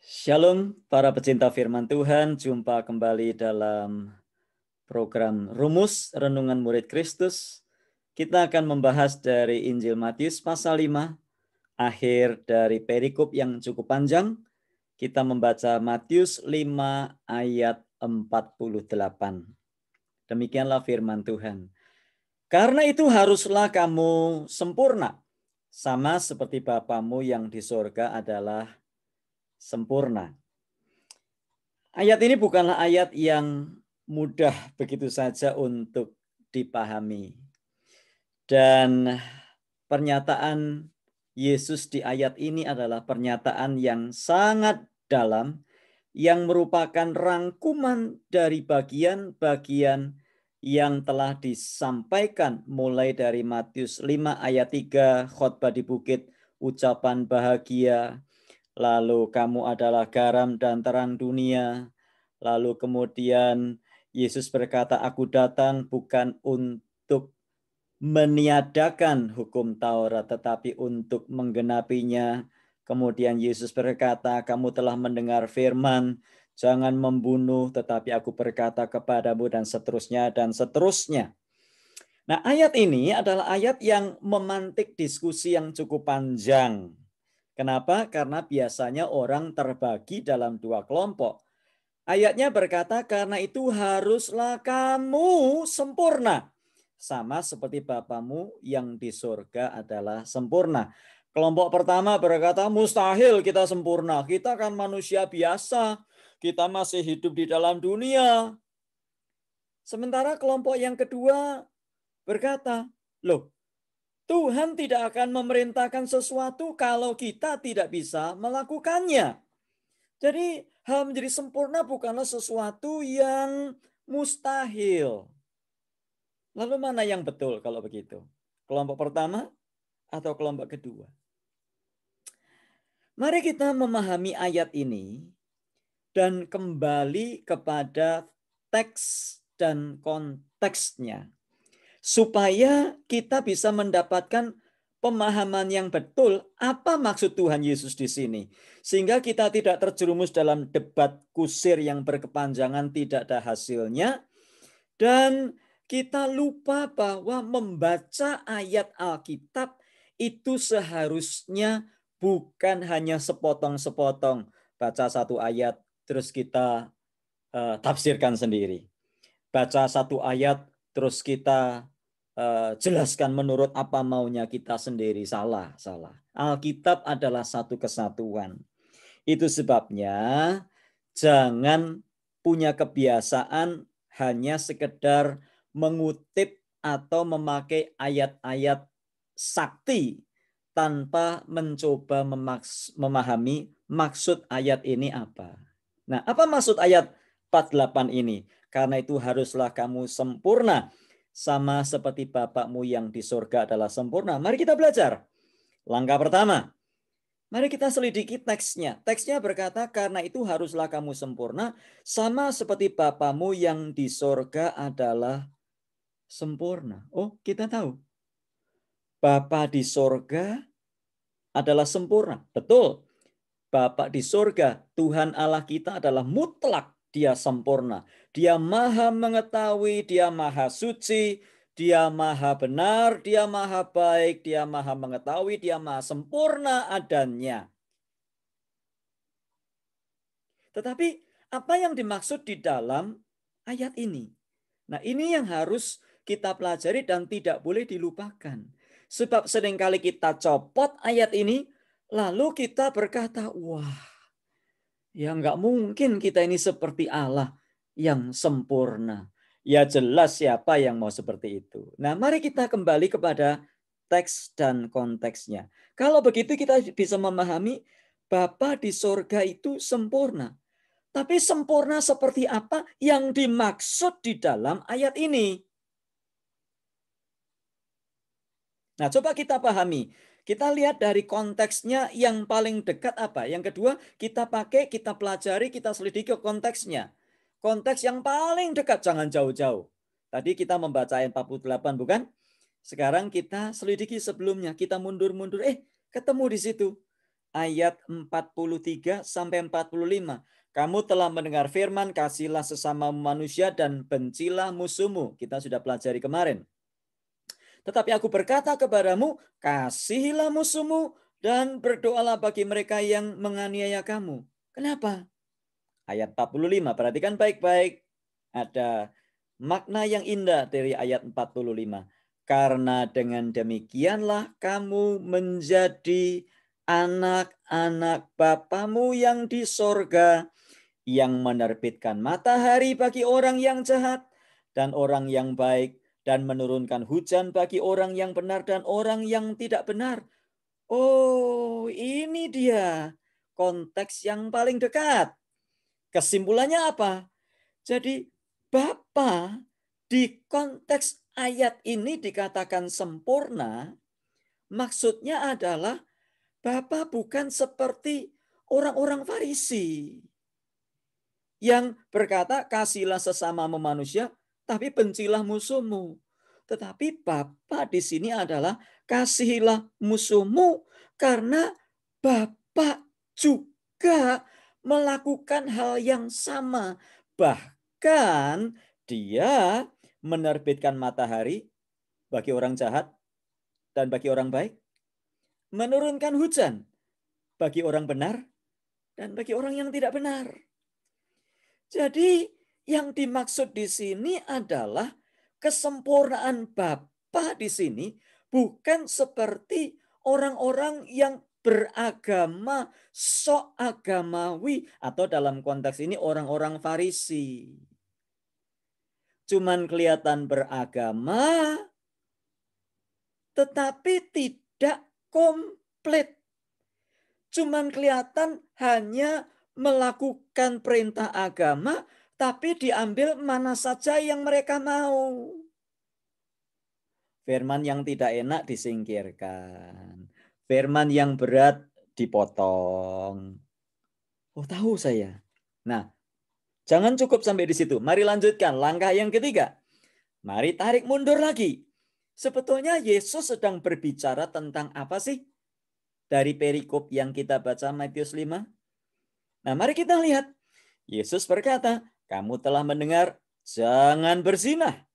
Shalom para pecinta firman Tuhan, jumpa kembali dalam program Rumus Renungan Murid Kristus. Kita akan membahas dari Injil Matius pasal 5, akhir dari perikop yang cukup panjang. Kita membaca Matius 5 ayat 48. Demikianlah firman Tuhan. Karena itu haruslah kamu sempurna, sama seperti Bapamu yang di sorga adalah sempurna. Ayat ini bukanlah ayat yang mudah begitu saja untuk dipahami. Dan pernyataan Yesus di ayat ini adalah pernyataan yang sangat dalam, yang merupakan rangkuman dari bagian-bagian yang telah disampaikan mulai dari Matius 5 ayat 3, khotbah di bukit, ucapan bahagia, lalu kamu adalah garam dan terang dunia. Lalu kemudian Yesus berkata, aku datang bukan untuk meniadakan hukum Taurat, tetapi untuk menggenapinya. Kemudian Yesus berkata, kamu telah mendengar firman, jangan membunuh, tetapi aku berkata kepadamu, dan seterusnya, dan seterusnya. Nah, ayat ini adalah ayat yang memantik diskusi yang cukup panjang. Kenapa? Karena biasanya orang terbagi dalam dua kelompok. Ayatnya berkata, karena itu haruslah kamu sempurna. Sama seperti Bapamu yang di surga adalah sempurna. Kelompok pertama berkata, mustahil kita sempurna. Kita kan manusia biasa. Kita masih hidup di dalam dunia. Sementara kelompok yang kedua berkata, loh, Tuhan tidak akan memerintahkan sesuatu kalau kita tidak bisa melakukannya. Jadi hal menjadi sempurna bukanlah sesuatu yang mustahil. Lalu mana yang betul kalau begitu? Kelompok pertama atau kelompok kedua? Mari kita memahami ayat ini dan kembali kepada teks dan konteksnya, supaya kita bisa mendapatkan pemahaman yang betul apa maksud Tuhan Yesus di sini. Sehingga kita tidak terjerumus dalam debat kusir yang berkepanjangan, tidak ada hasilnya. Dan kita lupa bahwa membaca ayat Alkitab itu seharusnya bukan hanya sepotong-sepotong. Baca satu ayat terus kita tafsirkan sendiri. Baca satu ayat terus kita jelaskan menurut apa maunya kita sendiri. Salah. Alkitab adalah satu kesatuan. Itu sebabnya jangan punya kebiasaan hanya sekedar mengutip atau memakai ayat-ayat sakti tanpa mencoba memahami maksud ayat ini apa. Nah, apa maksud ayat 48 ini? Karena itu haruslah kamu sempurna, sama seperti Bapakmu yang di surga adalah sempurna. Mari kita belajar. Langkah pertama, mari kita selidiki teksnya. Teksnya berkata, karena itu haruslah kamu sempurna, sama seperti Bapamu yang di sorga adalah sempurna. Oh, kita tahu. Bapa di sorga adalah sempurna. Betul. Bapa di sorga, Tuhan Allah kita adalah mutlak. Dia sempurna. Dia maha mengetahui, dia maha suci, dia maha benar, dia maha baik, dia maha mengetahui, dia maha sempurna adanya. Tetapi apa yang dimaksud di dalam ayat ini? Nah, ini yang harus kita pelajari dan tidak boleh dilupakan. Sebab seringkali kita copot ayat ini, lalu kita berkata, wah, ya nggak mungkin kita ini seperti Allah yang sempurna. Ya jelas siapa yang mau seperti itu. Nah, mari kita kembali kepada teks dan konteksnya. Kalau begitu kita bisa memahami Bapa di sorga itu sempurna. Tapi sempurna seperti apa yang dimaksud di dalam ayat ini? Nah, coba kita pahami. Kita lihat dari konteksnya yang paling dekat apa. Yang kedua, kita pakai, kita pelajari, kita selidiki konteksnya. Konteks yang paling dekat, jangan jauh-jauh. Tadi kita membaca ayat 48, bukan? Sekarang kita selidiki sebelumnya. Kita mundur-mundur. Ketemu di situ. ayat 43 sampai 45. Kamu telah mendengar firman, kasihilah sesama manusia dan bencilah musuhmu. Kita sudah pelajari kemarin. Tetapi aku berkata kepadamu, kasihilah musuhmu dan berdoalah bagi mereka yang menganiaya kamu. Kenapa? Ayat 45, perhatikan baik-baik. Ada makna yang indah dari ayat 45. Karena dengan demikianlah kamu menjadi anak-anak Bapamu yang di sorga, yang menerbitkan matahari bagi orang yang jahat dan orang yang baik, dan menurunkan hujan bagi orang yang benar dan orang yang tidak benar. Oh, ini dia konteks yang paling dekat. Kesimpulannya apa? Jadi Bapa di konteks ayat ini dikatakan sempurna, maksudnya adalah Bapa bukan seperti orang-orang Farisi yang berkata kasihilah sesama manusia, tapi bencilah musuhmu. Tetapi Bapa di sini adalah kasihilah musuhmu karena Bapa juga melakukan hal yang sama. Bahkan dia menerbitkan matahari bagi orang jahat dan bagi orang baik, menurunkan hujan bagi orang benar dan bagi orang yang tidak benar. Jadi yang dimaksud di sini adalah kesempurnaan Bapa di sini bukan seperti orang-orang yang beragama sok agamawi atau dalam konteks ini orang-orang Farisi. Cuman kelihatan beragama tetapi tidak komplit. Cuman kelihatan hanya melakukan perintah agama, tapi diambil mana saja yang mereka mau. Firman yang tidak enak disingkirkan. Firman yang berat dipotong. Oh, tahu saya. Nah, jangan cukup sampai di situ. Mari lanjutkan. Langkah yang ketiga. Mari tarik mundur lagi. Sebetulnya Yesus sedang berbicara tentang apa sih? Dari perikop yang kita baca Matius 5. Nah, mari kita lihat. Yesus berkata, kamu telah mendengar, jangan berzina.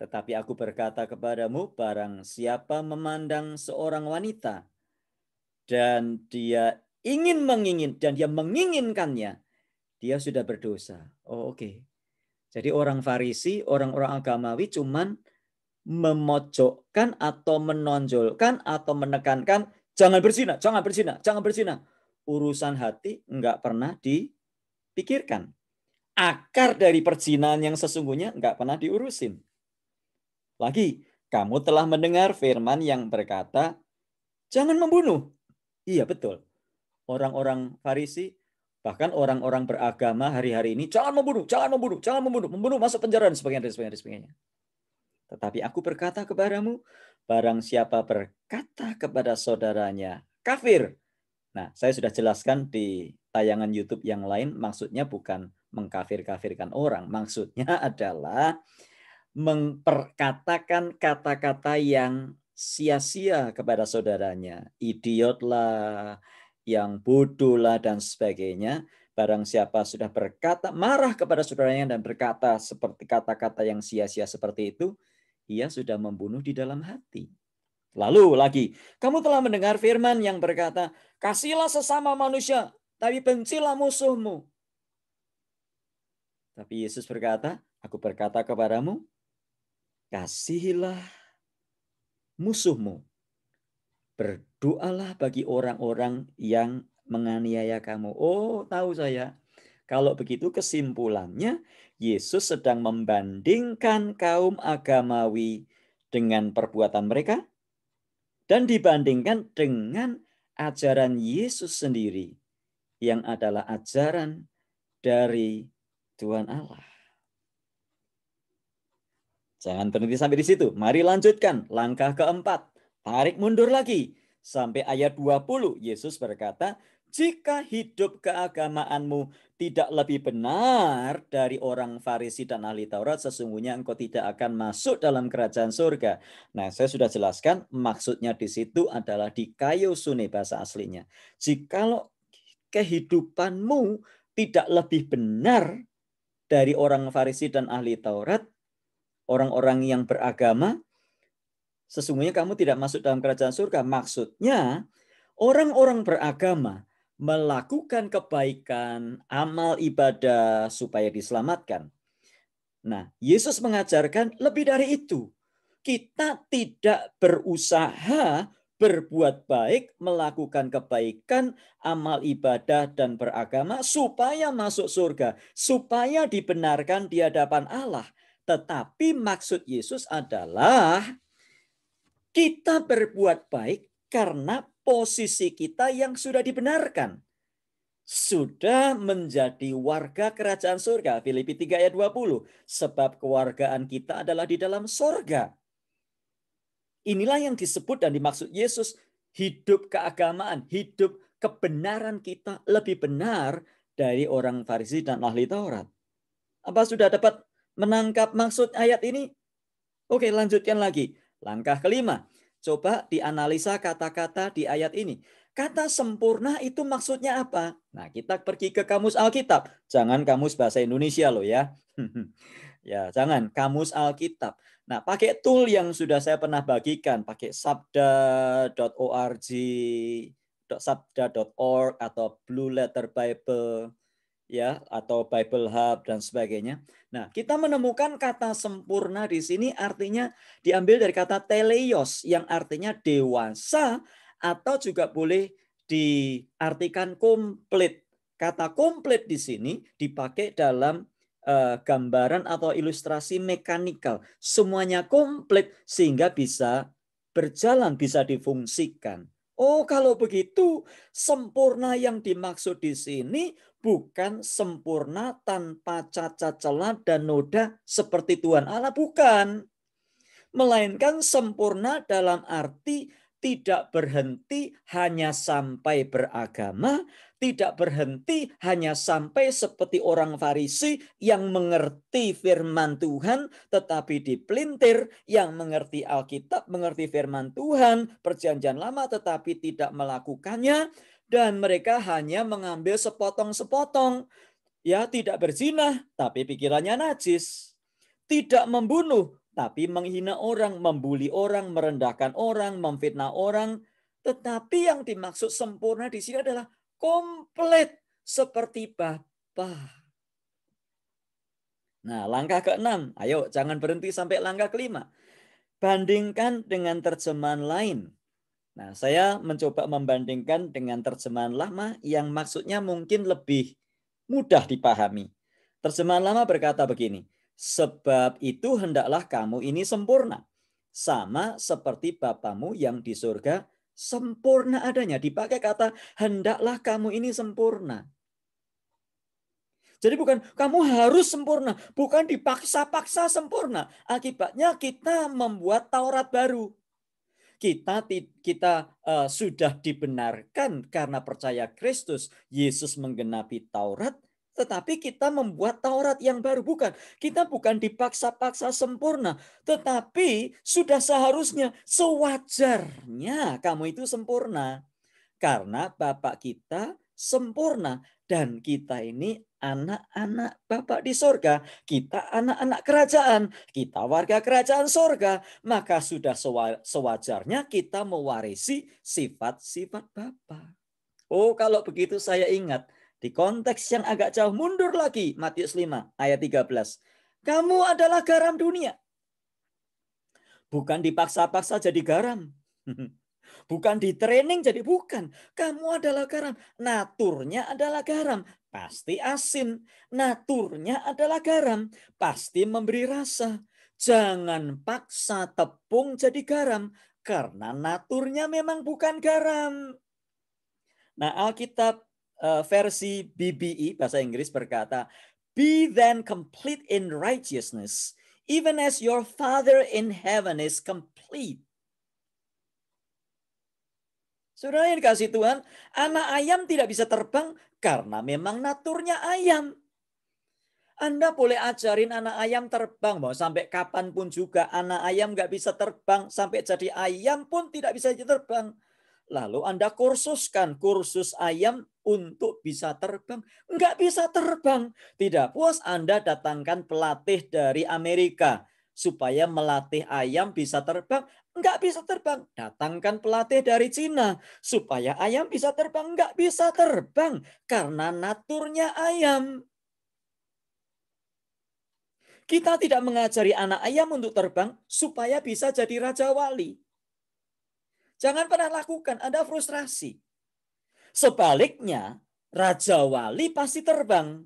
Tetapi aku berkata kepadamu, barang siapa memandang seorang wanita dan dia menginginkannya, dia sudah berdosa. Oh, oke. Jadi orang Farisi, orang-orang agamawi cuman memojokkan atau menonjolkan atau menekankan jangan berzina, jangan berzina, jangan berzina. Urusan hati enggak pernah dipikirkan. Akar dari perzinahan yang sesungguhnya enggak pernah diurusin. Lagi, kamu telah mendengar firman yang berkata, jangan membunuh. Iya, betul. Orang-orang Farisi, bahkan orang-orang beragama hari-hari ini, jangan membunuh, jangan membunuh, jangan membunuh, membunuh masuk penjara dan sebagainya. Tetapi aku berkata kepadamu, barang siapa berkata kepada saudaranya, kafir. Nah, saya sudah jelaskan di tayangan YouTube yang lain, maksudnya bukan mengkafir-kafirkan orang. Maksudnya adalah memperkatakan kata-kata yang sia-sia kepada saudaranya. Idiot lah, yang bodoh lah, dan sebagainya. Barang siapa sudah berkata, marah kepada saudaranya dan berkata seperti kata-kata yang sia-sia seperti itu, ia sudah membunuh di dalam hati. Lalu lagi, kamu telah mendengar firman yang berkata, kasihilah sesama manusia, tapi bencilah musuhmu. Tapi Yesus berkata, aku berkata kepadamu, kasihilah musuhmu. Berdoalah bagi orang-orang yang menganiaya kamu. Oh, tahu saya. Kalau begitu kesimpulannya, Yesus sedang membandingkan kaum agamawi dengan perbuatan mereka dan dibandingkan dengan ajaran Yesus sendiri yang adalah ajaran dari Tuhan Allah. Jangan berhenti sampai di situ. Mari lanjutkan. Langkah keempat. Tarik mundur lagi. Sampai ayat 20, Yesus berkata, jika hidup keagamaanmu tidak lebih benar dari orang Farisi dan ahli Taurat, sesungguhnya engkau tidak akan masuk dalam kerajaan surga. Nah, saya sudah jelaskan maksudnya di situ adalah di kayu sune bahasa aslinya. Jikalau kehidupanmu tidak lebih benar dari orang Farisi dan ahli Taurat, orang-orang yang beragama, sesungguhnya kamu tidak masuk dalam kerajaan surga. Maksudnya, orang-orang beragama melakukan kebaikan, amal ibadah supaya diselamatkan. Nah, Yesus mengajarkan lebih dari itu. Kita tidak berusaha berbuat baik, melakukan kebaikan, amal ibadah, dan beragama supaya masuk surga, supaya dibenarkan di hadapan Allah. Tetapi maksud Yesus adalah kita berbuat baik karena posisi kita yang sudah dibenarkan. Sudah menjadi warga kerajaan surga. Filipi 3 ayat 20. Sebab kewargaan kita adalah di dalam surga. Inilah yang disebut dan dimaksud Yesus. Hidup keagamaan, hidup kebenaran kita lebih benar dari orang Farisi dan ahli Taurat. Apa sudah dapat menangkap maksud ayat ini? Oke, lanjutkan lagi. Langkah kelima, coba dianalisa kata-kata di ayat ini. Kata sempurna itu maksudnya apa? Nah, kita pergi ke kamus Alkitab. Jangan kamus bahasa Indonesia loh ya. Ya, jangan kamus Alkitab. Nah, pakai tool yang sudah saya pernah bagikan, pakai sabda.org, sabda.org atau Blue Letter Bible, ya, atau Bible Hub dan sebagainya. Nah, kita menemukan kata sempurna di sini artinya diambil dari kata teleios yang artinya dewasa atau juga boleh diartikan komplit. Kata komplit di sini dipakai dalam gambaran atau ilustrasi mekanikal. Semuanya komplit sehingga bisa berjalan, bisa difungsikan. Oh, kalau begitu sempurna yang dimaksud di sini bukan sempurna tanpa cacat celah dan noda seperti Tuhan Allah, bukan. Melainkan sempurna dalam arti tidak berhenti hanya sampai beragama, tidak berhenti hanya sampai seperti orang Farisi yang mengerti firman Tuhan tetapi dipelintir, yang mengerti Alkitab, mengerti firman Tuhan, perjanjian lama tetapi tidak melakukannya, dan mereka hanya mengambil sepotong-sepotong. Ya, tidak berzina tapi pikirannya najis. Tidak membunuh tapi menghina orang, membuli orang, merendahkan orang, memfitnah orang. Tetapi yang dimaksud sempurna di sini adalah komplit seperti Bapa. Nah, langkah ke-6. Ayo, jangan berhenti sampai langkah ke-5. Bandingkan dengan terjemahan lain. Nah, saya mencoba membandingkan dengan terjemahan lama yang maksudnya mungkin lebih mudah dipahami. Terjemahan lama berkata begini, sebab itu hendaklah kamu ini sempurna, sama seperti Bapamu yang di surga sempurna adanya. Dipakai kata hendaklah kamu ini sempurna. Jadi bukan kamu harus sempurna, bukan dipaksa-paksa sempurna. Akibatnya kita membuat Taurat baru. Kita sudah dibenarkan karena percaya Kristus, Yesus menggenapi Taurat, tetapi kita membuat Taurat yang baru. Bukan, kita bukan dipaksa-paksa sempurna, tetapi sudah seharusnya, sewajarnya kamu itu sempurna. Karena Bapak kita sempurna dan kita ini anak-anak Bapak di sorga. Kita anak-anak kerajaan, kita warga kerajaan sorga. Maka sudah sewajarnya kita mewarisi sifat-sifat Bapa. Oh, kalau begitu saya ingat di konteks yang agak jauh, mundur lagi, Matius 5 ayat 13. Kamu adalah garam dunia. Bukan dipaksa-paksa jadi garam. Bukan di training jadi bukan. Kamu adalah garam. Naturnya adalah garam. Pasti asin. Naturnya adalah garam. Pasti memberi rasa. Jangan paksa tepung jadi garam. Karena naturnya memang bukan garam. Nah, Alkitab versi BBE bahasa Inggris berkata, be then complete in righteousness, even as your Father in heaven is complete. Saudara yang dikasih Tuhan, anak ayam tidak bisa terbang karena memang naturnya ayam. Anda boleh ajarin anak ayam terbang, mau sampai kapanpun juga anak ayam nggak bisa terbang, sampai jadi ayam pun tidak bisa terbang. Lalu Anda kursuskan kursus ayam untuk bisa terbang, nggak bisa terbang. Tidak puas, Anda datangkan pelatih dari Amerika supaya melatih ayam bisa terbang, nggak bisa terbang. Datangkan pelatih dari Cina supaya ayam bisa terbang, nggak bisa terbang karena naturnya ayam. Kita tidak mengajari anak ayam untuk terbang supaya bisa jadi raja wali. Jangan pernah lakukan, Anda frustrasi. Sebaliknya, raja wali pasti terbang.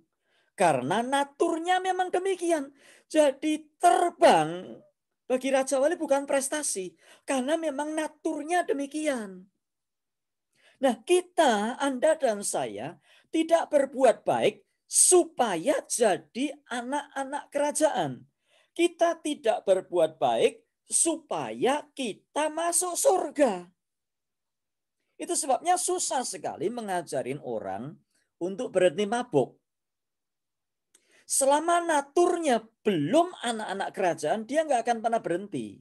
Karena naturnya memang demikian. Jadi terbang bagi raja wali bukan prestasi. Karena memang naturnya demikian. Nah, kita, Anda dan saya tidak berbuat baik supaya jadi anak-anak kerajaan. Kita tidak berbuat baik supaya kita masuk surga. Itu sebabnya susah sekali mengajarin orang untuk berhenti mabuk. Selama naturnya belum anak-anak kerajaan, dia nggak akan pernah berhenti.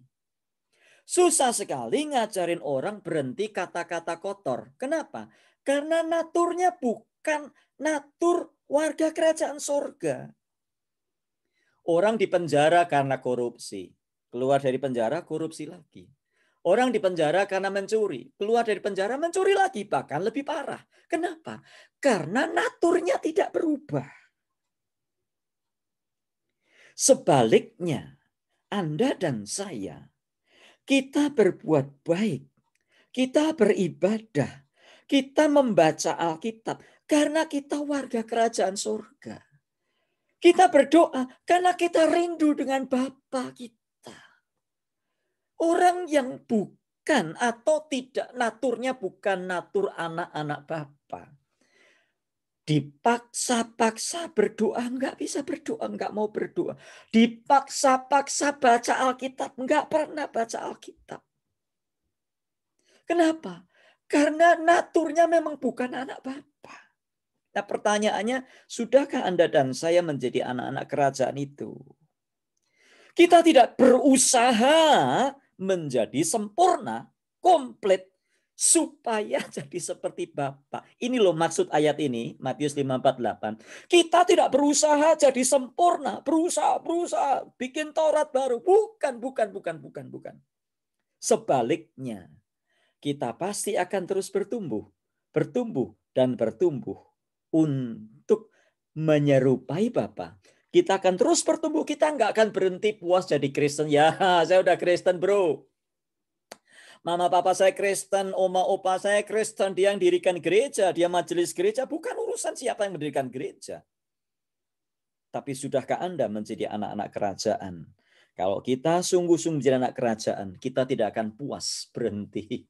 Susah sekali ngajarin orang berhenti kata-kata kotor. Kenapa? Karena naturnya bukan natur warga kerajaan sorga. Orang dipenjara karena korupsi. Keluar dari penjara, korupsi lagi. Orang dipenjara karena mencuri. Keluar dari penjara, mencuri lagi. Bahkan lebih parah. Kenapa? Karena naturnya tidak berubah. Sebaliknya, Anda dan saya, kita berbuat baik. Kita beribadah. Kita membaca Alkitab. Karena kita warga kerajaan surga. Kita berdoa karena kita rindu dengan Bapa kita. Orang yang bukan atau tidak naturnya bukan natur anak-anak Bapa. Dipaksa-paksa berdoa, nggak bisa berdoa, nggak mau berdoa. Dipaksa-paksa baca Alkitab, nggak pernah baca Alkitab. Kenapa? Karena naturnya memang bukan anak Bapa. Nah, pertanyaannya, sudahkah Anda dan saya menjadi anak-anak kerajaan itu? Kita tidak berusaha menjadi sempurna, komplit, supaya jadi seperti Bapa. Ini loh maksud ayat ini, Matius 5:48. Kita tidak berusaha jadi sempurna, berusaha, bikin Taurat baru. Bukan. Sebaliknya, kita pasti akan terus bertumbuh dan bertumbuh untuk menyerupai Bapa. Kita akan terus bertumbuh, kita nggak akan berhenti puas jadi Kristen. Ya, saya udah Kristen bro. Mama papa saya Kristen, oma opa saya Kristen, dia yang dirikan gereja, dia majelis gereja. Bukan urusan siapa yang mendirikan gereja. Tapi sudahkah Anda menjadi anak-anak kerajaan? Kalau kita sungguh-sungguh menjadi anak kerajaan, kita tidak akan puas berhenti.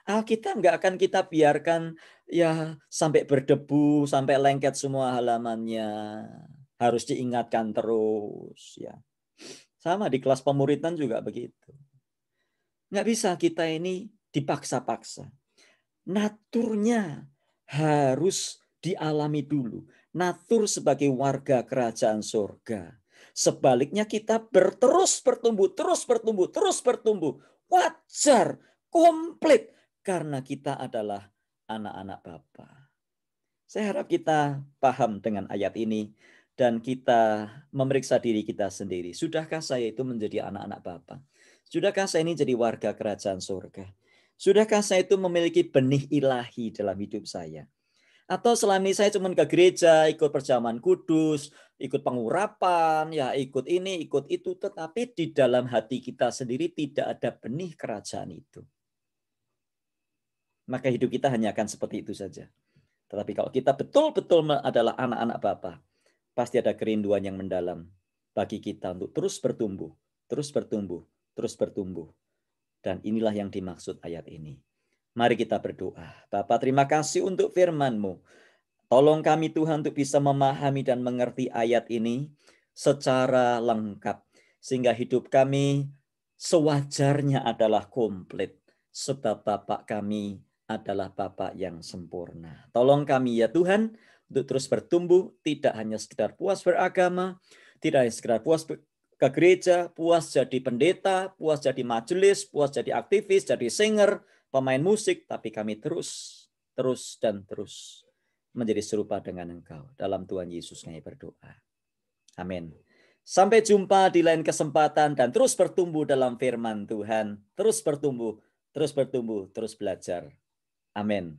Alkitab nggak akan kita biarkan ya sampai berdebu, sampai lengket semua halamannya. Harus diingatkan terus ya. Sama di kelas pemuritan juga begitu. Nggak bisa kita ini dipaksa-paksa. Naturnya harus dialami dulu. Natur sebagai warga kerajaan surga. Sebaliknya kita terus bertumbuh. Wajar, komplit. Karena kita adalah anak-anak Bapa. Saya harap kita paham dengan ayat ini. Dan kita memeriksa diri kita sendiri. Sudahkah saya itu menjadi anak-anak Bapa? Sudahkah saya ini jadi warga kerajaan surga? Sudahkah saya itu memiliki benih ilahi dalam hidup saya? Atau selama ini saya cuma ke gereja, ikut perjamuan kudus, ikut pengurapan, ya ikut ini, ikut itu. Tetapi di dalam hati kita sendiri tidak ada benih kerajaan itu. Maka hidup kita hanya akan seperti itu saja. Tetapi kalau kita betul-betul adalah anak-anak Bapa, pasti ada kerinduan yang mendalam bagi kita untuk terus bertumbuh. Dan inilah yang dimaksud ayat ini. Mari kita berdoa. Bapa, terima kasih untuk firman-Mu. Tolong kami Tuhan untuk bisa memahami dan mengerti ayat ini secara lengkap. Sehingga hidup kami sewajarnya adalah komplit. Sebab Bapa kami adalah Bapa yang sempurna. Tolong kami ya Tuhan untuk terus bertumbuh, tidak hanya sekedar puas beragama, tidak hanya sekedar puas ke gereja, puas jadi pendeta, puas jadi majelis, puas jadi aktivis, jadi singer, pemain musik, tapi kami terus menjadi serupa dengan Engkau. Dalam Tuhan Yesus kami berdoa. Amin. Sampai jumpa di lain kesempatan dan terus bertumbuh dalam firman Tuhan. Terus bertumbuh, terus belajar. Amin.